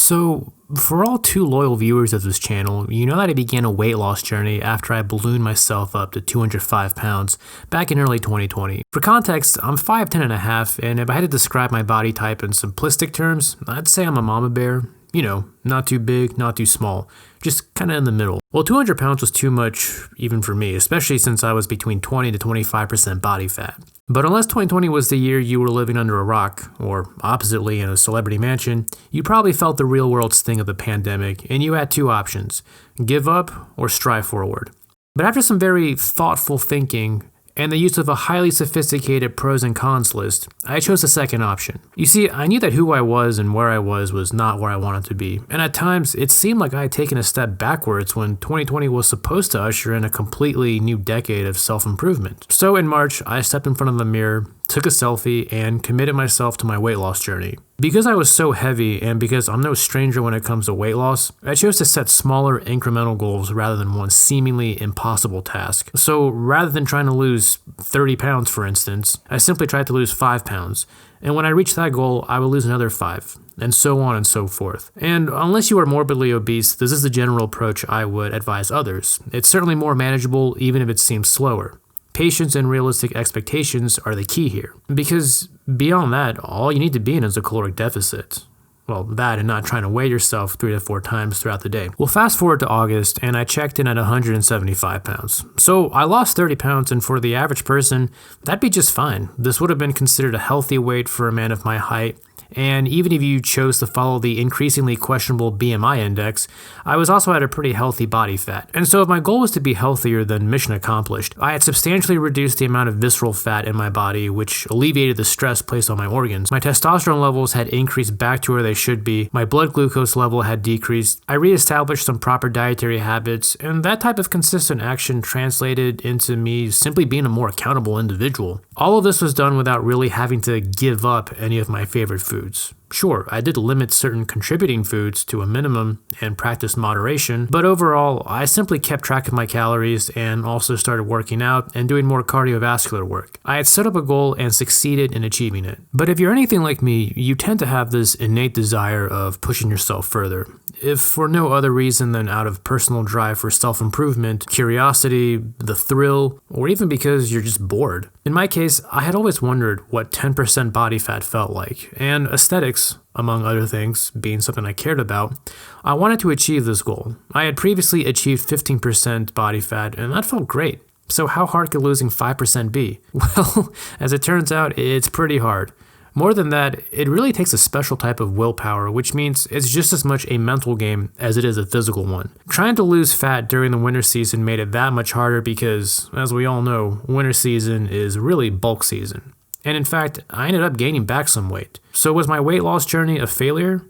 So, for all too loyal viewers of this channel, you know that I began a weight loss journey after I ballooned myself up to 205 pounds back in early 2020. For context, I'm 5'10 and a half, and if I had to describe my body type in simplistic terms, I'd say I'm a mama bear. You know, not too big, not too small, just kinda in the middle. Well, 200 pounds was too much even for me, especially since I was between 20 to 25% body fat. But unless 2020 was the year you were living under a rock, or oppositely in a celebrity mansion, you probably felt the real world sting of the pandemic, and you had two options: give up or strive forward. But after some very thoughtful thinking, and the use of a highly sophisticated pros and cons list, I chose the second option. You see, I knew that who I was and where I was not where I wanted to be, and at times it seemed like I had taken a step backwards when 2020 was supposed to usher in a completely new decade of self-improvement. So in March, I stepped in front of the mirror, took a selfie, and committed myself to my weight loss journey. Because I was so heavy, and because I'm no stranger when it comes to weight loss, I chose to set smaller incremental goals rather than one seemingly impossible task. So rather than trying to lose 30 pounds, for instance, I simply tried to lose 5 pounds. And when I reached that goal, I would lose another 5, and so on and so forth. And unless you are morbidly obese, this is the general approach I would advise others. It's certainly more manageable, even if it seems slower. Patience and realistic expectations are the key here, because beyond that, all you need to be in is a caloric deficit. Well, that and not trying to weigh yourself 3 to 4 times throughout the day. Well, fast forward to August, and I checked in at 175 pounds. So I lost 30 pounds, and for the average person, that'd be just fine. This would have been considered a healthy weight for a man of my height. And even if you chose to follow the increasingly questionable BMI index, I was also at a pretty healthy body fat. And so if my goal was to be healthier, then mission accomplished. I had substantially reduced the amount of visceral fat in my body, which alleviated the stress placed on my organs. My testosterone levels had increased back to where they should be. My blood glucose level had decreased. I reestablished some proper dietary habits, and that type of consistent action translated into me simply being a more accountable individual. All of this was done without really having to give up any of my favorite foods. Sure, I did limit certain contributing foods to a minimum and practiced moderation, but overall, I simply kept track of my calories and also started working out and doing more cardiovascular work. I had set up a goal and succeeded in achieving it. But if you're anything like me, you tend to have this innate desire of pushing yourself further, if for no other reason than out of personal drive for self-improvement, curiosity, the thrill, or even because you're just bored. In my case, I had always wondered what 10% body fat felt like, and aesthetics, among other things, being something I cared about, I wanted to achieve this goal. I had previously achieved 15% body fat, and that felt great. So how hard could losing 5% be? Well, as it turns out, it's pretty hard. More than that, it really takes a special type of willpower, which means it's just as much a mental game as it is a physical one. Trying to lose fat during the winter season made it that much harder because, as we all know, winter season is really bulk season. And in fact, I ended up gaining back some weight. So was my weight loss journey a failure?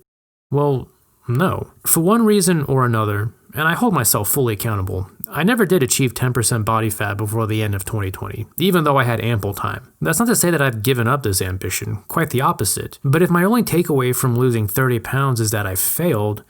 Well, no. For one reason or another, and I hold myself fully accountable, I never did achieve 10% body fat before the end of 2020, even though I had ample time. That's not to say that I've given up this ambition, quite the opposite. But if my only takeaway from losing 30 pounds is that I failed,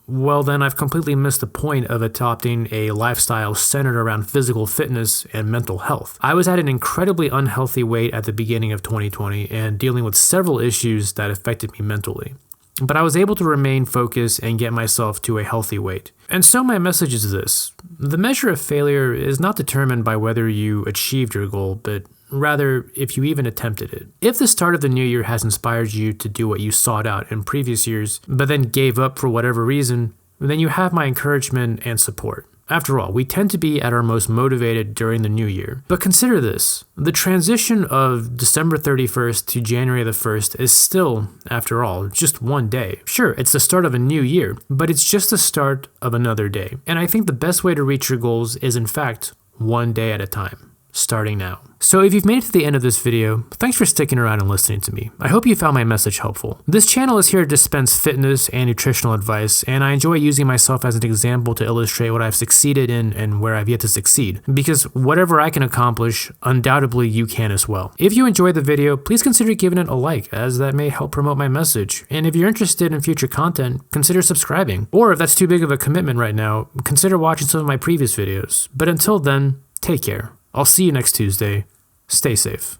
well then I've completely missed the point of adopting a lifestyle centered around physical fitness and mental health. I was at an incredibly unhealthy weight at the beginning of 2020 and dealing with several issues that affected me mentally. But I was able to remain focused and get myself to a healthy weight. And so my message is this: the measure of failure is not determined by whether you achieved your goal, but rather if you even attempted it. If the start of the new year has inspired you to do what you sought out in previous years, but then gave up for whatever reason, then you have my encouragement and support. After all, we tend to be at our most motivated during the new year. But consider this: the transition of December 31st to January the 1st is still, after all, just one day. Sure, it's the start of a new year, but it's just the start of another day. And I think the best way to reach your goals is, in fact, one day at a time, starting now. So if you've made it to the end of this video, thanks for sticking around and listening to me. I hope you found my message helpful. This channel is here to dispense fitness and nutritional advice, and I enjoy using myself as an example to illustrate what I've succeeded in and where I've yet to succeed. Because whatever I can accomplish, undoubtedly you can as well. If you enjoyed the video, please consider giving it a like, as that may help promote my message. And if you're interested in future content, consider subscribing. Or if that's too big of a commitment right now, consider watching some of my previous videos. But until then, take care. I'll see you next Tuesday. Stay safe.